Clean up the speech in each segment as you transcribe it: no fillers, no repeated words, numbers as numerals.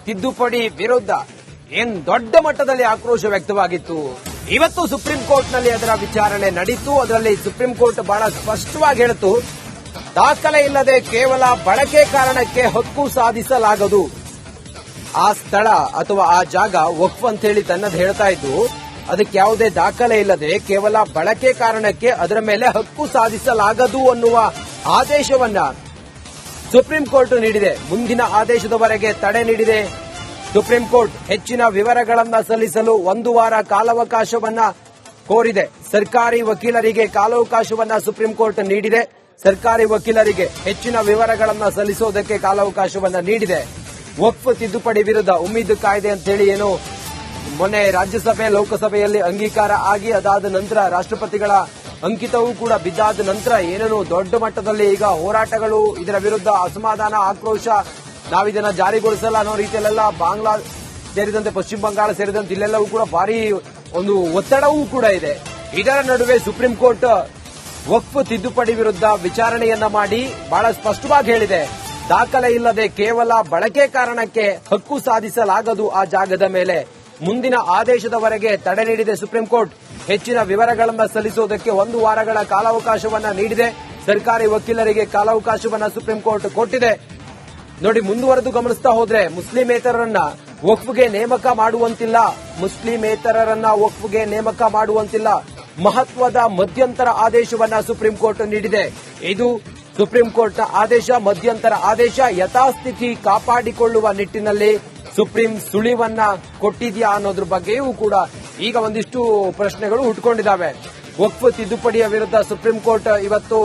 ತಿದ್ದುಪಡಿ ವಿರುದ್ಧ ಏನ್ ದೊಡ್ಡ ಮಟ್ಟದಲ್ಲಿ ಆಕ್ರೋಶ ವ್ಯಕ್ತವಾಗಿತ್ತು. ಇವತ್ತು ಸುಪ್ರೀಂ ಕೋರ್ಟ್ನಲ್ಲಿ ಅದರ ವಿಚಾರಣೆ ನಡೀತು. ಅದರಲ್ಲಿ ಸುಪ್ರೀಂ ಕೋರ್ಟ್ ಬಹಳ ಸ್ಪಷ್ಟವಾಗಿ ಹೇಳಿತು, ದಾಖಲೆ ಇಲ್ಲದೆ ಕೇವಲ ಬಳಕೆ ಕಾರಣಕ್ಕೆ ಹಕ್ಕು ಸಾಧಿಸಲಾಗದು. ಆ ಸ್ಥಳ ಅಥವಾ ಆ ಜಾಗ ವಕ್ಫ್ ಅಂತ ಹೇಳಿ ತನ್ನದು ಹೇಳ್ತಾ ಇದ್ದು, ಅದಕ್ಕೆ ಯಾವುದೇ ದಾಖಲೆ ಇಲ್ಲದೆ ಕೇವಲ ಬಳಕೆ ಕಾರಣಕ್ಕೆ ಅದರ ಮೇಲೆ ಹಕ್ಕು ಸಾಧಿಸಲಾಗದು ಅನ್ನುವ ಆದೇಶವನ್ನ ಸುಪ್ರೀಂ ಕೋರ್ಟ್ ನೀಡಿದೆ. ಮುಂದಿನ ಆದೇಶದವರೆಗೆ ತಡೆ ನೀಡಿದೆ ಸುಪ್ರೀಂ ಕೋರ್ಟ್. ಹೆಚ್ಚಿನ ವಿವರಗಳನ್ನು ಸಲ್ಲಿಸಲು 1 ವಾರ ಕಾಲಾವಕಾಶವನ್ನ ಕೋರಿದೆ. ಸರ್ಕಾರಿ ವಕೀಲರಿಗೆ ಕಾಲಾವಕಾಶವನ್ನ ಸುಪ್ರೀಂ ಕೋರ್ಟ್ ನೀಡಿದೆ. ಸರ್ಕಾರಿ ವಕೀಲರಿಗೆ ಹೆಚ್ಚಿನ ವಿವರಗಳನ್ನು ಸಲ್ಲಿಸುವುದಕ್ಕೆ ಕಾಲಾವಕಾಶವನ್ನ ನೀಡಿದೆ. ವಕ್ಫ್ ತಿದ್ದುಪಡಿ ವಿರುದ್ಧ ಉಮ್ಮೀದ್ ಕಾಯ್ದೆ ಅಂತ ಹೇಳಿ ಏನು ಮೊನ್ನೆ ರಾಜ್ಯಸಭೆ ಲೋಕಸಭೆಯಲ್ಲಿ ಅಂಗೀಕಾರ ಆಗಿ ಅದಾದ ನಂತರ ರಾಷ್ಟ್ರಪತಿಗಳ ಅಂಕಿತವೂ ಕೂಡ ಬಿದ್ದಾದ ನಂತರ ಏನೇನು ದೊಡ್ಡ ಮಟ್ಟದಲ್ಲಿ ಈಗ ಹೋರಾಟಗಳು, ಇದರ ವಿರುದ್ಧ ಅಸಮಾಧಾನ, ಆಕ್ರೋಶ, ನಾವಿದನ್ನ ಜಾರಿಗೊಳಿಸಲ್ಲ ಅನ್ನೋ ರೀತಿಯಲ್ಲೆಲ್ಲ ಬಾಂಗ್ಲಾ ಸೇರಿದಂತೆ ಪಶ್ಚಿಮ ಬಂಗಾಳ ಸೇರಿದಂತೆ ಇಲ್ಲೆಲ್ಲವೂ ಕೂಡ ಭಾರಿ ಒಂದು ಒತ್ತಡವೂ ಕೂಡ ಇದೆ. ಇದರ ನಡುವೆ ಸುಪ್ರೀಂ ಕೋರ್ಟ್ ವಕ್ಫ್ ತಿದ್ದುಪಡಿ ವಿರುದ್ಧ ವಿಚಾರಣೆಯನ್ನ ಮಾಡಿ ಬಹಳ ಸ್ಪಷ್ಟವಾಗಿ ಹೇಳಿದೆ, ದಾಖಲೆ ಇಲ್ಲದೆ ಕೇವಲ ಬಳಕೆ ಕಾರಣಕ್ಕೆ ಹಕ್ಕು ಸಾಧಿಸಲಾಗದು ಆ ಜಾಗದ ಮೇಲೆ. ಮುಂದಿನ ಆದೇಶದವರೆಗೆ ತಡೆ ನೀಡಿದೆ ಸುಪ್ರೀಂ ಕೋರ್ಟ್. ಹೆಚ್ಚಿನ ವಿವರಗಳನ್ನು ಸಲ್ಲಿಸುವುದಕ್ಕೆ 1 ವಾರಗಳ ಕಾಲಾವಕಾಶವನ್ನ ನೀಡಿದೆ. ಸರ್ಕಾರಿ ವಕೀಲರಿಗೆ ಕಾಲಾವಕಾಶವನ್ನ ಸುಪ್ರೀಂ ಕೋರ್ಟ್ ಕೊಟ್ಟಿದೆ. ನೋಡಿ, ಮುಂದುವರೆದು ಗಮನಿಸ್ತಾ ಹೋದ್ರೆ ಮುಸ್ಲಿಮೇತರರನ್ನ ವಕ್ಫ್ಗೆ ನೇಮಕ ಮಾಡುವಂತಿಲ್ಲ. ಮುಸ್ಲಿಮೇತರರನ್ನ ವಕ್ಫ್ಗೆ ನೇಮಕ ಮಾಡುವಂತಿಲ್ಲ. ಮಹತ್ವದ ಮಧ್ಯಂತರ ಆದೇಶವನ್ನ ಸುಪ್ರೀಂ ಕೋರ್ಟ್ ನೀಡಿದೆ. ಇದು ಸುಪ್ರೀಂ ಕೋರ್ಟ್ನ ಆದೇಶ, ಮಧ್ಯಂತರ ಆದೇಶ. ಯಥಾಸ್ಥಿತಿ ಕಾಪಾಡಿಕೊಳ್ಳುವ ನಿಟ್ಟಿನಲ್ಲಿ ಸುಪ್ರೀಂ ಸುಳಿವನ್ನ ಕೊಟ್ಟಿದ್ಯಾ ಅನ್ನೋದ್ರ ಬಗ್ಗೆಯೂ ಕೂಡ ಈಗ ಒಂದಿಷ್ಟು ಪ್ರಶ್ನೆಗಳು ಹುಟ್ಟುಕೊಂಡಿದ್ದಾವೆ. ವಕ್ಫ್ ತಿದ್ದುಪಡಿಯ ವಿರುದ್ಧ ಸುಪ್ರೀಂ ಕೋರ್ಟ್ ಇವತ್ತು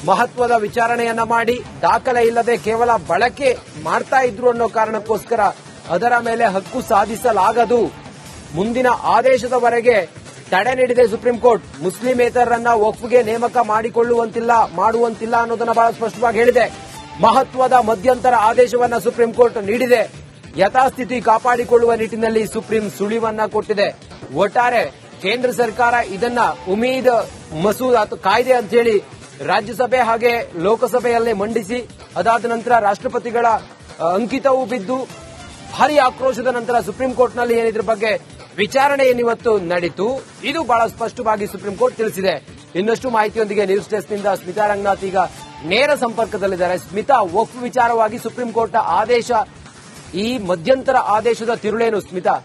ಮಹತ್ವದ ವಿಚಾರಣೆಯನ್ನ ಮಾಡಿ, ದಾಖಲೆ ಇಲ್ಲದೆ ಕೇವಲ ಬಳಕೆ ಮಾಡ್ತಾ ಇದ್ರು ಅನ್ನೋ ಕಾರಣಕ್ಕೋಸ್ಕರ ಅದರ ಮೇಲೆ ಹಕ್ಕು ಸಾಧಿಸಲಾಗದು. ಮುಂದಿನ ಆದೇಶದವರೆಗೆ ತಡೆ ನೀಡಿದೆ ಸುಪ್ರೀಂ ಕೋರ್ಟ್. ಮುಸ್ಲಿಮೇತರರನ್ನ ವಕ್ಫ್ಗೆ ನೇಮಕ ಮಾಡುವಂತಿಲ್ಲ ಅನ್ನೋದನ್ನ ಬಹಳ ಸ್ಪಷ್ಟವಾಗಿ ಹೇಳಿದೆ. ಮಹತ್ವದ ಮಧ್ಯಂತರ ಆದೇಶವನ್ನ ಸುಪ್ರೀಂ ಕೋರ್ಟ್ ನೀಡಿದೆ. ಯಥಾಸ್ಥಿತಿ ಕಾಪಾಡಿಕೊಳ್ಳುವ ನಿಟ್ಟಿನಲ್ಲಿ ಸುಪ್ರೀಂ ಸುಳಿವನ್ನ ಕೊಟ್ಟಿದೆ. ಒಟ್ಟಾರೆ ಕೇಂದ್ರ ಸರ್ಕಾರ ಇದನ್ನ ಉಮೀದ್ ಮಸೂದ್ ಅಥವಾ ಕಾಯ್ದೆ ಅಂತ ಹೇಳಿ ರಾಜ್ಯಸಭೆ ಹಾಗೆ ಲೋಕಸಭೆಯಲ್ಲೇ ಮಂಡಿಸಿ, ಅದಾದ ನಂತರ ರಾಷ್ಟ್ರಪತಿಗಳ ಅಂಕಿತವೂ ಬಿದ್ದು ಭಾರಿ ಆಕ್ರೋಶದ ನಂತರ ಸುಪ್ರೀಂ ಕೋರ್ಟ್ನಲ್ಲಿ ಏನಿದ್ರ ಬಗ್ಗೆ ವಿಚಾರಣೆ ಏನಿವತ್ತು ನಡೀತು, ಇದು ಬಹಳ ಸ್ಪಷ್ಟವಾಗಿ ಸುಪ್ರೀಂ ಕೋರ್ಟ್ ತಿಳಿಸಿದೆ. ಇನ್ನಷ್ಟು ಮಾಹಿತಿಯೊಂದಿಗೆ ನ್ಯೂಸ್ ಡೆಸ್ಕ್ನಿಂದ ಸ್ಮಿತಾ ರಂಗನಾಥ್ ಈಗ ನೇರ ಸಂಪರ್ಕದಲ್ಲಿದ್ದಾರೆ. ಸ್ಮಿತಾ, ವಕ್ಫ್ ವಿಚಾರವಾಗಿ ಸುಪ್ರೀಂ ಕೋರ್ಟ್ ಆದೇಶ, ಈ ಮಧ್ಯಂತರ ಆದೇಶದ ತಿರುಳೇನು ಸ್ಮಿತಾ?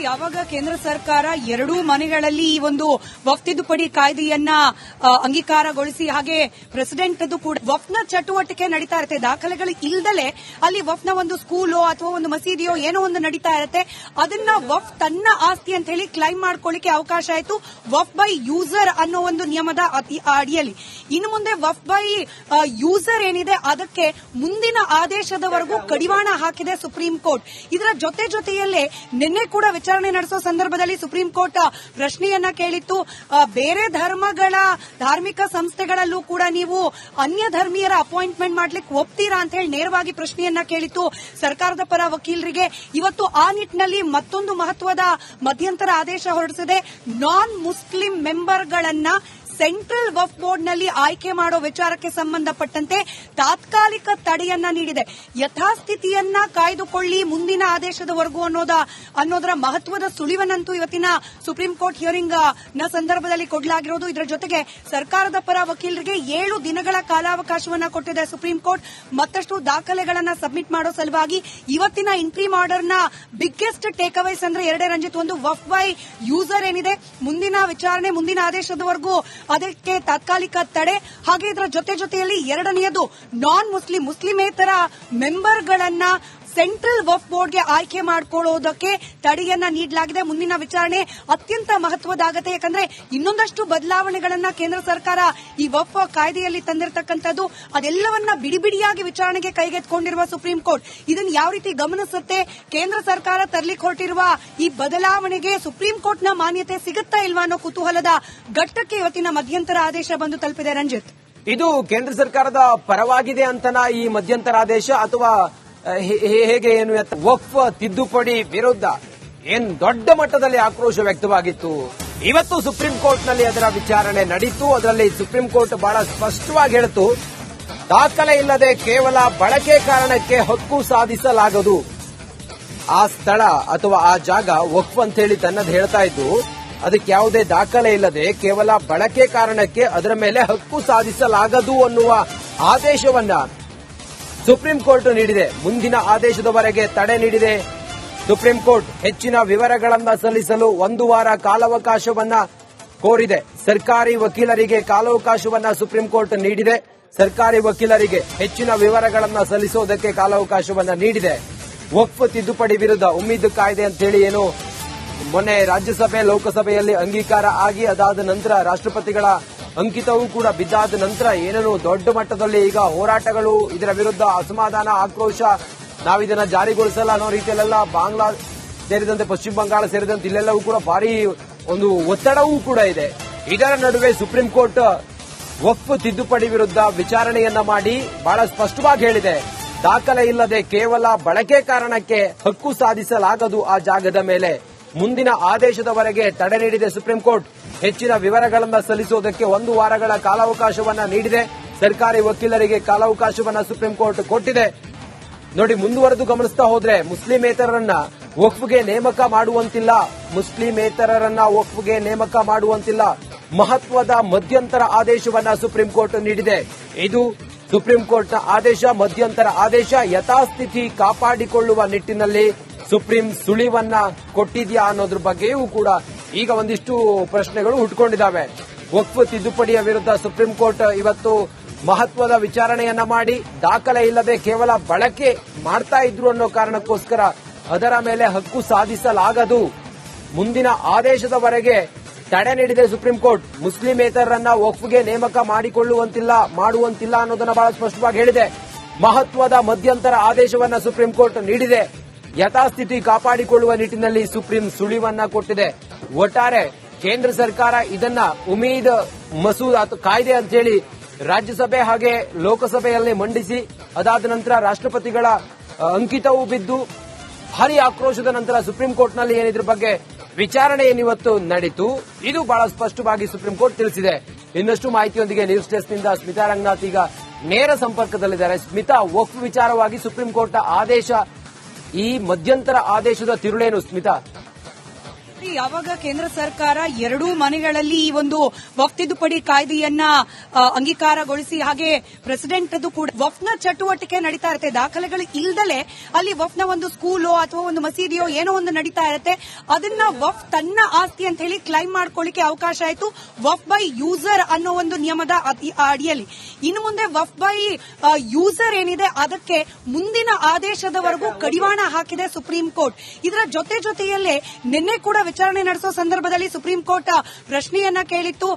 ಯಾವಾಗ ಕೇಂದ್ರ ಸರ್ಕಾರ 2 ಮನೆಗಳಲ್ಲಿ ಈ ಒಂದು ವಕ್ಫ್ ತಿದ್ದುಪಡಿ ಕಾಯ್ದೆಯನ್ನ ಅಂಗೀಕಾರಗೊಳಿಸಿ, ಹಾಗೆ ಪ್ರೆಸಿಡೆಂಟ್ ಕೂಡ ವಕ್ಫ್ನ ಚಟುವಟಿಕೆ ನಡೀತಾ ಇರುತ್ತೆ, ದಾಖಲೆಗಳು ಇಲ್ದಲೆ ಅಲ್ಲಿ ವಕ್ಫ್ನ ಒಂದು ಸ್ಕೂಲೋ ಅಥವಾ ಒಂದು ಮಸೀದಿಯೋ ಏನೋ ಒಂದು ನಡೀತಾ ಇರುತ್ತೆ, ಅದನ್ನ ವಕ್ಫ್ ತನ್ನ ಆಸ್ತಿ ಅಂತ ಹೇಳಿ ಕ್ಲೈಮ್ ಮಾಡ್ಕೊಳ್ಳಿಕ್ಕೆ ಅವಕಾಶ ಆಯಿತು ವಕ್ಫ್ ಬೈ ಯೂಸರ್ ಅನ್ನೋ ಒಂದು ನಿಯಮದ ಅಡಿಯಲ್ಲಿ. ಇನ್ನು ಮುಂದೆ ವಕ್ಫ್ ಬೈ ಯೂಸರ್ ಏನಿದೆ ಅದಕ್ಕೆ ಮುಂದಿನ ಆದೇಶದವರೆಗೂ ಕಡಿವಾಣ ಹಾಕಿದೆ ಸುಪ್ರೀಂ ಕೋರ್ಟ್. ಇದರ ಜೊತೆಯಲ್ಲೇ ನಿನ್ನೆ ಕೂಡ ವಿಚಾರಣೆ ನಡೆಸೋ ಸಂದರ್ಭದಲ್ಲಿ ಸುಪ್ರೀಂ ಕೋರ್ಟ್ ಪ್ರಶ್ನೆಯನ್ನ ಕೇಳಿತ್ತು, ಬೇರೆ ಧರ್ಮಗಳ ಧಾರ್ಮಿಕ ಸಂಸ್ಥೆಗಳಲ್ಲೂ ಕೂಡ ನೀವು ಅನ್ಯ ಧರ್ಮೀಯರ ಅಪಾಯಿಂಟ್ಮೆಂಟ್ ಮಾಡ್ಲಿಕ್ಕೆ ಒಪ್ತೀರಾ ಅಂತ ಹೇಳಿ ನೇರವಾಗಿ ಪ್ರಶ್ನೆಯನ್ನ ಕೇಳಿತ್ತು ಸರ್ಕಾರದ ಪರ ವಕೀಲರಿಗೆ. ಇವತ್ತು ಆ ನಿಟ್ಟಿನಲ್ಲಿ ಮತ್ತೊಂದು ಮಹತ್ವದ ಮಧ್ಯಂತರ ಆದೇಶ ಹೊರಡಿಸಿದೆ. ನಾನ್ ಮುಸ್ಲಿಂ ಮೆಂಬರ್ಗಳನ್ನ ಸೆಂಟ್ರಲ್ ವಕ್ಫ್ ಬೋರ್ಡ್ನಲ್ಲಿ ಆಯ್ಕೆ ಮಾಡೋ ವಿಚಾರಕ್ಕೆ ಸಂಬಂಧಪಟ್ಟಂತೆ ತಾತ್ಕಾಲಿಕ ತಡೆಯನ್ನ ನೀಡಿದೆ. ಯಥಾಸ್ಥಿತಿಯನ್ನ ಕಾಯ್ದುಕೊಳ್ಳಿ ಮುಂದಿನ ಆದೇಶದವರೆಗೂ ಅನ್ನೋದರ ಮಹತ್ವದ ಸುಳಿವನ್ನಂತೂ ಇವತ್ತಿನ ಸುಪ್ರೀಂ ಕೋರ್ಟ್ ಹಿಯರಿಂಗ್ ನ ಸಂದರ್ಭದಲ್ಲಿ ಕೊಡಲಾಗಿರೋದು. ಇದರ ಜೊತೆಗೆ ಸರ್ಕಾರದ ಪರ ವಕೀಲರಿಗೆ 7 ದಿನಗಳ ಕಾಲಾವಕಾಶವನ್ನ ಕೊಟ್ಟಿದೆ ಸುಪ್ರೀಂ ಕೋರ್ಟ್. ಮತ್ತಷ್ಟು ದಾಖಲೆಗಳನ್ನ ಸಬ್ಮಿಟ್ ಮಾಡೋ ಸಲುವಾಗಿ ಇವತ್ತಿನ ಇಂಟ್ರೀಮ್ ಆರ್ಡರ್ ನ ಬಿಗ್ಗೆಸ್ಟ್ ಟೇಕ್ ಅವೈಸ್ ಅಂದ್ರೆ 2 ರಂಜಿತ್. ಒಂದು ವಕ್ಫ್ ಬೈ ಯೂಸರ್ ಏನಿದೆ, ಮುಂದಿನ ವಿಚಾರಣೆ ಮುಂದಿನ ಆದೇಶದವರೆಗೂ ಅದಕ್ಕೆ ತಾತ್ಕಾಲಿಕ ತಡೆ, ಹಾಗೆ ಇದರ ಜೊತೆಯಲ್ಲಿ 2ನೇದು ನಾನ್ ಮುಸ್ಲಿಮೇತರ ಮೆಂಬರ್ಗಳನ್ನ ಸೆಂಟ್ರಲ್ ವಕ್ಫ್ ಬೋರ್ಡ್ಗೆ ಆಯ್ಕೆ ಮಾಡಿಕೊಳ್ಳೋದಕ್ಕೆ ತಡೆಯನ್ನ ನೀಡಲಾಗಿದೆ. ಮುಂದಿನ ವಿಚಾರಣೆ ಅತ್ಯಂತ ಮಹತ್ವದಾಗತ್ತೆ, ಯಾಕಂದ್ರೆ ಇನ್ನೊಂದಷ್ಟು ಬದಲಾವಣೆಗಳನ್ನ ಕೇಂದ್ರ ಸರ್ಕಾರ ಈ ವಕ್ಫ್ ಕಾಯ್ದೆಯಲ್ಲಿ ತಂದಿರತಕ್ಕಂಥದ್ದು, ಅದೆಲ್ಲವನ್ನ ಬಿಡಿಯಾಗಿ ವಿಚಾರಣೆಗೆ ಕೈಗೆತ್ತಿಕೊಂಡಿರುವ ಸುಪ್ರೀಂ ಕೋರ್ಟ್ ಇದನ್ನು ಯಾವ ರೀತಿ ಗಮನಿಸುತ್ತೆ, ಕೇಂದ್ರ ಸರ್ಕಾರ ತರಲಿಕ್ಕೆ ಹೊರಟಿರುವ ಈ ಬದಲಾವಣೆಗೆ ಸುಪ್ರೀಂ ಕೋರ್ಟ್ನ ಮಾನ್ಯತೆ ಸಿಗುತ್ತಾ ಇಲ್ವಾ ಅನ್ನೋ ಕುತೂಹಲದ ಘಟ್ಟಕ್ಕೆ ಇವತ್ತಿನ ಮಧ್ಯಂತರ ಆದೇಶ ಬಂದು ತಲುಪಿದೆ. ರಂಜಿತ್, ಇದು ಕೇಂದ್ರ ಸರ್ಕಾರದ ಪರವಾಗಿದೆ ಅಂತನಾ ಈ ಮಧ್ಯಂತರ ಆದೇಶ, ಅಥವಾ ಹೇಗೆ ಏನು? ವಕ್ಫ್ ತಿದ್ದುಪಡಿ ವಿರುದ್ಧ ಏನ್ ದೊಡ್ಡ ಮಟ್ಟದಲ್ಲಿ ಆಕ್ರೋಶ ವ್ಯಕ್ತವಾಗಿತ್ತು. ಇವತ್ತು ಸುಪ್ರೀಂ ಕೋರ್ಟ್ನಲ್ಲಿ ಅದರ ವಿಚಾರಣೆ ನಡೀತು. ಅದರಲ್ಲಿ ಸುಪ್ರೀಂ ಕೋರ್ಟ್ ಬಹಳ ಸ್ಪಷ್ಟವಾಗಿ ಹೇಳಿತು, ದಾಖಲೆ ಇಲ್ಲದೆ ಕೇವಲ ಬಳಕೆ ಕಾರಣಕ್ಕೆ ಹಕ್ಕು ಸಾಧಿಸಲಾಗದು. ಆ ಸ್ಥಳ ಅಥವಾ ಆ ಜಾಗ ವಕ್ಫ್ ಅಂತ ಹೇಳಿ ತನ್ನದು ಹೇಳ್ತಾ ಇದ್ದು ಅದಕ್ಕೆ ಯಾವುದೇ ದಾಖಲೆ ಇಲ್ಲದೆ ಕೇವಲ ಬಳಕೆ ಕಾರಣಕ್ಕೆ ಅದರ ಮೇಲೆ ಹಕ್ಕು ಸಾಧಿಸಲಾಗದು ಅನ್ನುವ ಆದೇಶವನ್ನ ಸುಪ್ರೀಂ ಕೋರ್ಟ್ ನೀಡಿದೆ. ಮುಂದಿನ ಆದೇಶದವರೆಗೆ ತಡೆ ನೀಡಿದೆ ಸುಪ್ರೀಂ ಕೋರ್ಟ್. ಹೆಚ್ಚಿನ ವಿವರಗಳನ್ನ ಸಲ್ಲಿಸಲು 1 ವಾರ ಕಾಲಾವಕಾಶವನ್ನ ಕೋರಿದೆ. ಸರ್ಕಾರಿ ವಕೀಲರಿಗೆ ಕಾಲಾವಕಾಶವನ್ನ ಸುಪ್ರೀಂ ಕೋರ್ಟ್ ನೀಡಿದೆ. ಸರ್ಕಾರಿ ವಕೀಲರಿಗೆ ಹೆಚ್ಚಿನ ವಿವರಗಳನ್ನ ಸಲ್ಲಿಸುವುದಕ್ಕೆ ಕಾಲಾವಕಾಶವನ್ನ ನೀಡಿದೆ. ವಕ್ಫ್ ತಿದ್ದುಪಡಿ ವಿರುದ್ಧ ಉಮ್ಮೀದ್ ಕಾಯ್ದೆ ಅಂತೇಳಿ ಏನು ಮೊನ್ನೆ ರಾಜ್ಯಸಭೆ ಲೋಕಸಭೆಯಲ್ಲಿ ಅಂಗೀಕಾರ ಆಗಿ ಅದಾದ ನಂತರ ರಾಷ್ಟ್ರಪತಿಗಳ ಅಂಕಿತವೂ ಕೂಡ ಬಿದ್ದಾದ ನಂತರ ಏನೇನು ದೊಡ್ಡ ಮಟ್ಟದಲ್ಲಿ ಈಗ ಹೋರಾಟಗಳು, ಇದರ ವಿರುದ್ಧ ಅಸಮಾಧಾನ, ಆಕ್ರೋಶ, ನಾವಿದನ್ನ ಜಾರಿಗೊಳಿಸಲ್ಲ ಅನ್ನೋ ರೀತಿಯಲ್ಲೆಲ್ಲ ಬಾಂಗ್ಲಾ ಸೇರಿದಂತೆ ಪಶ್ಚಿಮ ಬಂಗಾಳ ಸೇರಿದಂತೆ ಇಲ್ಲೆಲ್ಲವೂ ಕೂಡ ಭಾರಿ ಒಂದು ಒತ್ತಡವೂ ಕೂಡ ಇದೆ. ಇದರ ನಡುವೆ ಸುಪ್ರೀಂ ಕೋರ್ಟ್ ವಕ್ಫ್ ತಿದ್ದುಪಡಿ ವಿರುದ್ಧ ವಿಚಾರಣೆಯನ್ನ ಮಾಡಿ ಬಹಳ ಸ್ಪಷ್ಟವಾಗಿ ಹೇಳಿದೆ, ದಾಖಲೆ ಇಲ್ಲದೆ ಕೇವಲ ಬಳಕೆ ಕಾರಣಕ್ಕೆ ಹಕ್ಕು ಸಾಧಿಸಲಾಗದು ಆ ಜಾಗದ ಮೇಲೆ. ಮುಂದಿನ ಆದೇಶದವರೆಗೆ ತಡೆ ನೀಡಿದೆ ಸುಪ್ರೀಂ ಕೋರ್ಟ್. ಹೆಚ್ಚಿನ ವಿವರಗಳನ್ನು ಸಲ್ಲಿಸುವುದಕ್ಕೆ 1 ವಾರಗಳ ಕಾಲಾವಕಾಶವನ್ನ ನೀಡಿದೆ. ಸರ್ಕಾರಿ ವಕೀಲರಿಗೆ ಕಾಲಾವಕಾಶವನ್ನ ಸುಪ್ರೀಂ ಕೋರ್ಟ್ ಕೊಟ್ಟಿದೆ. ನೋಡಿ, ಮುಂದುವರೆದು ಗಮನಿಸ್ತಾ ಹೋದ್ರೆ ಮುಸ್ಲಿಮೇತರರನ್ನ ವಕ್ಫ್ಗೆ ನೇಮಕ ಮಾಡುವಂತಿಲ್ಲ, ಮುಸ್ಲಿಮೇತರರನ್ನ ವಕ್ಫ್ಗೆ ನೇಮಕ ಮಾಡುವಂತಿಲ್ಲ. ಮಹತ್ವದ ಮಧ್ಯಂತರ ಆದೇಶವನ್ನ ಸುಪ್ರೀಂ ಕೋರ್ಟ್ ನೀಡಿದೆ. ಇದು ಸುಪ್ರೀಂ ಕೋರ್ಟ್ನ ಆದೇಶ, ಮಧ್ಯಂತರ ಆದೇಶ. ಯಥಾಸ್ಥಿತಿ ಕಾಪಾಡಿಕೊಳ್ಳುವ ನಿಟ್ಟಿನಲ್ಲಿ ಸುಪ್ರೀಂ ಸುಳಿವನ್ನ ಕೊಟ್ಟಿದ್ಯಾ ಅನ್ನೋದ್ರ ಬಗ್ಗೆಯೂ ಕೂಡ ಈಗ ಒಂದಿಷ್ಟು ಪ್ರಶ್ನೆಗಳು ಹುಟ್ಟುಕೊಂಡಿದ್ದಾವೆ. ವಕ್ಫ್ ತಿದ್ದುಪಡಿಯ ವಿರುದ್ಧ ಸುಪ್ರೀಂ ಕೋರ್ಟ್ ಇವತ್ತು ಮಹತ್ವದ ವಿಚಾರಣೆಯನ್ನ ಮಾಡಿ ದಾಖಲೆ ಇಲ್ಲದೆ ಕೇವಲ ಬಳಕೆ ಮಾಡ್ತಾ ಇದ್ರು ಅನ್ನೋ ಕಾರಣಕ್ಕೋಸ್ಕರ ಅದರ ಮೇಲೆ ಹಕ್ಕು ಸಾಧಿಸಲಾಗದು, ಮುಂದಿನ ಆದೇಶದವರೆಗೆ ತಡೆ ನೀಡಿದೆ ಸುಪ್ರೀಂ ಕೋರ್ಟ್. ಮುಸ್ಲಿಮೇತರರನ್ನ ವಕ್ಫ್ಗೆ ನೇಮಕ ಮಾಡುವಂತಿಲ್ಲ ಅನ್ನೋದನ್ನ ಬಹಳ ಸ್ಪಷ್ಟವಾಗಿ ಹೇಳಿದೆ. ಮಹತ್ವದ ಮಧ್ಯಂತರ ಆದೇಶವನ್ನ ಸುಪ್ರೀಂ ಕೋರ್ಟ್ ನೀಡಿದೆ. ಯಥಾಸ್ಥಿತಿ ಕಾಪಾಡಿಕೊಳ್ಳುವ ನಿಟ್ಟಿನಲ್ಲಿ ಸುಪ್ರೀಂ ಸುಳಿವನ್ನ ಕೊಟ್ಟಿದೆ. ಒಟ್ಟಾರೆ ಕೇಂದ್ರ ಸರ್ಕಾರ ಇದನ್ನ ಉಮೀದ್ ಮಸೂದ್ ಅಥವಾ ಕಾಯ್ದೆ ಅಂತ ಹೇಳಿ ರಾಜ್ಯಸಭೆ ಹಾಗೆ ಲೋಕಸಭೆಯಲ್ಲಿ ಮಂಡಿಸಿ ಅದಾದ ನಂತರ ರಾಷ್ಟ್ರಪತಿಗಳ ಅಂಕಿತವೂ ಬಿದ್ದು ಭಾರಿ ಆಕ್ರೋಶದ ನಂತರ ಸುಪ್ರೀಂ ಕೋರ್ಟ್ನಲ್ಲಿ ಏನಿದ್ರ ಬಗ್ಗೆ ವಿಚಾರಣೆ ಏನಿವತ್ತು ನಡೀತು, ಇದು ಬಹಳ ಸ್ಪಷ್ಟವಾಗಿ ಸುಪ್ರೀಂ ಕೋರ್ಟ್ ತಿಳಿಸಿದೆ. ಇನ್ನಷ್ಟು ಮಾಹಿತಿಯೊಂದಿಗೆ ನ್ಯೂಸ್ ಡೆಸ್ಕ್ನಿಂದ ಸ್ಮಿತಾ ರಂಗನಾಥ್ ಈಗ ನೇರ ಸಂಪರ್ಕದಲ್ಲಿದ್ದಾರೆ. ಸ್ಮಿತಾ, ವಕ್ಫ್ ವಿಚಾರವಾಗಿ ಸುಪ್ರೀಂ ಕೋರ್ಟ್ ಆದೇಶ, ಈ ಮಧ್ಯಂತರ ಆದೇಶದ ತಿರುಳೇನು ಸ್ಮಿತಾ? ಯಾವಾಗ ಕೇಂದ್ರ ಸರ್ಕಾರ 2 ಮನೆಗಳಲ್ಲಿ ಈ ಒಂದು ವಕ್ಫ್ ತಿದ್ದುಪಡಿ ಕಾಯ್ದೆಯನ್ನ ಅಂಗೀಕಾರಗೊಳಿಸಿ ಹಾಗೆ ಪ್ರೆಸಿಡೆಂಟ್ ಕೂಡ ವಕ್ಫ್ನ ಚಟುವಟಿಕೆ ನಡೀತಾ ಇರುತ್ತೆ, ದಾಖಲೆಗಳು ಇಲ್ದಲೆ ಅಲ್ಲಿ ವಕ್ಫ್ನ ಒಂದು ಸ್ಕೂಲೋ ಅಥವಾ ಒಂದು ಮಸೀದಿಯೋ ಏನೋ ಒಂದು ನಡೀತಾ ಇರುತ್ತೆ, ಅದನ್ನ ವಕ್ಫ್ ತನ್ನ ಆಸ್ತಿ ಅಂತ ಹೇಳಿ ಕ್ಲೈಮ್ ಮಾಡ್ಕೊಳ್ಳಿಕ್ಕೆ ಅವಕಾಶ ಆಯಿತು ವಕ್ಫ್ ಬೈ ಯೂಸರ್ ಅನ್ನೋ ಒಂದು ನಿಯಮದ ಅಡಿಯಲ್ಲಿ. ಇನ್ನು ಮುಂದೆ ವಕ್ಫ್ ಬೈ ಯೂಸರ್ ಏನಿದೆ ಅದಕ್ಕೆ ಮುಂದಿನ ಆದೇಶದವರೆಗೂ ಕಡಿವಾಣ ಹಾಕಿದೆ ಸುಪ್ರೀಂ ಕೋರ್ಟ್. ಇದರ ಜೊತೆಯಲ್ಲೇ ನಿನ್ನೆ ಕೂಡ ವಿಚಾರಣೆ ನಡೆಸೋ ಸಂದರ್ಭದಲ್ಲಿ ಸುಪ್ರೀಂ ಕೋರ್ಟ್ ಪ್ರಶ್ನೆಯನ್ನ ಕೇಳಿತ್ತು,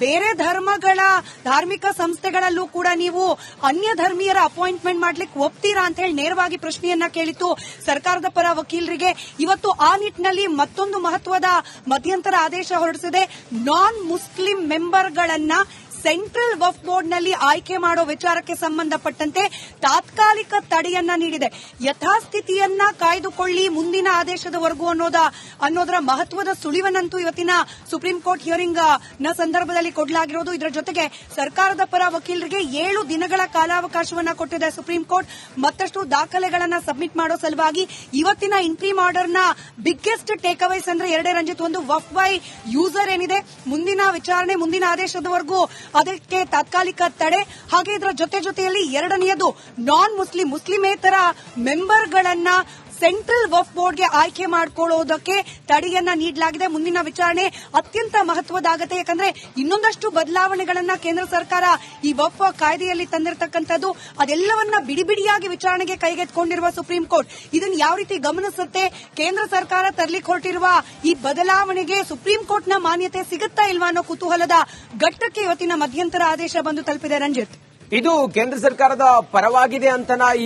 ಬೇರೆ ಧರ್ಮಗಳ ಧಾರ್ಮಿಕ ಸಂಸ್ಥೆಗಳಲ್ಲೂ ಕೂಡ ನೀವು ಅನ್ಯ ಧರ್ಮೀಯರ ಅಪಾಯಿಂಟ್ಮೆಂಟ್ ಮಾಡ್ಲಿಕ್ಕೆ ಒಪ್ತೀರಾ ಅಂತ ಹೇಳಿ ನೇರವಾಗಿ ಪ್ರಶ್ನೆಯನ್ನ ಕೇಳಿತ್ತು ಸರ್ಕಾರದ ಪರ ವಕೀಲರಿಗೆ. ಇವತ್ತು ಆ ನಿಟ್ಟಿನಲ್ಲಿ ಮತ್ತೊಂದು ಮಹತ್ವದ ಮಧ್ಯಂತರ ಆದೇಶ ಹೊರಡಿಸಿದೆ. ನಾನ್ ಮುಸ್ಲಿಂ ಮೆಂಬರ್ಗಳನ್ನ ಸೆಂಟ್ರಲ್ ವಕ್ಫ್ ಬೋರ್ಡ್ನಲ್ಲಿ ಆಯ್ಕೆ ಮಾಡೋ ವಿಚಾರಕ್ಕೆ ಸಂಬಂಧಪಟ್ಟಂತೆ ತಾತ್ಕಾಲಿಕ ತಡೆಯನ್ನ ನೀಡಿದೆ. ಯಥಾಸ್ಥಿತಿಯನ್ನ ಕಾಯ್ದುಕೊಳ್ಳಿ ಮುಂದಿನ ಆದೇಶದವರೆಗೂ ಅನ್ನೋದರ ಮಹತ್ವದ ಸುಳಿವನ್ನಂತೂ ಇವತ್ತಿನ ಸುಪ್ರೀಂ ಕೋರ್ಟ್ ಹಿಯರಿಂಗ್ ನ ಸಂದರ್ಭದಲ್ಲಿ ಕೊಡಲಾಗಿರೋದು. ಇದರ ಜೊತೆಗೆ ಸರ್ಕಾರದ ಪರ ವಕೀಲರಿಗೆ 7 ದಿನಗಳ ಕಾಲಾವಕಾಶವನ್ನ ಕೊಟ್ಟಿದೆ ಸುಪ್ರೀಂ ಕೋರ್ಟ್. ಮತ್ತಷ್ಟು ದಾಖಲೆಗಳನ್ನ ಸಬ್ಮಿಟ್ ಮಾಡೋ ಸಲುವಾಗಿ ಇವತ್ತಿನ ಇಂಟ್ರೀಮ್ ಆರ್ಡರ್ ನ ಬಿಗ್ಗೆಸ್ಟ್ ಟೇಕ್ ಅವೈಸ್ ಅಂದ್ರೆ 2 ರಂಜಿತ್. ಒಂದು ವಕ್ಫ್ ಬೈ ಯೂಸರ್ ಏನಿದೆ ಮುಂದಿನ ವಿಚಾರಣೆ ಮುಂದಿನ ಆದೇಶದವರೆಗೂ ಅದಕ್ಕೆ ತಾತ್ಕಾಲಿಕ ತಡೆ, ಹಾಗೆ ಇದರ ಜೊತೆಯಲ್ಲಿ 2ನೇದು ನಾನ್ ಮುಸ್ಲಿಮೇತರ ಮೆಂಬರ್ಗಳನ್ನ ಸೆಂಟ್ರಲ್ ವಕ್ಫ್ ಬೋರ್ಡ್ಗೆ ಆಯ್ಕೆ ಮಾಡಿಕೊಳ್ಳೋದಕ್ಕೆ ತಡೆಯನ್ನ ನೀಡಲಾಗಿದೆ. ಮುಂದಿನ ವಿಚಾರಣೆ ಅತ್ಯಂತ ಮಹತ್ವದಾಗತ್ತೆ, ಯಾಕಂದ್ರೆ ಇನ್ನೊಂದಷ್ಟು ಬದಲಾವಣೆಗಳನ್ನ ಕೇಂದ್ರ ಸರ್ಕಾರ ಈ ವಕ್ಫ್ ಕಾಯ್ದೆಯಲ್ಲಿ ತಂದಿರತಕ್ಕಂಥದ್ದು, ಅದೆಲ್ಲವನ್ನ ಬಿಡಿಯಾಗಿ ವಿಚಾರಣೆಗೆ ಕೈಗೆತ್ತಿಕೊಂಡಿರುವ ಸುಪ್ರೀಂ ಕೋರ್ಟ್ ಇದನ್ನು ಯಾವ ರೀತಿ ಗಮನಿಸುತ್ತೆ, ಕೇಂದ್ರ ಸರ್ಕಾರ ತರಲಿಕ್ಕೆ ಹೊರಟಿರುವ ಈ ಬದಲಾವಣೆಗೆ ಸುಪ್ರೀಂ ಕೋರ್ಟ್ನ ಮಾನ್ಯತೆ ಸಿಗುತ್ತಾ ಇಲ್ವಾ ಅನ್ನೋ ಕುತೂಹಲದ ಘಟ್ಟಕ್ಕೆ ಇವತ್ತಿನ ಮಧ್ಯಂತರ ಆದೇಶ ಬಂದು ತಲುಪಿದೆ. ರಂಜಿತ್, ಇದು ಕೇಂದ್ರ ಸರ್ಕಾರದ ಪರವಾಗಿದೆ ಅಂತನಾ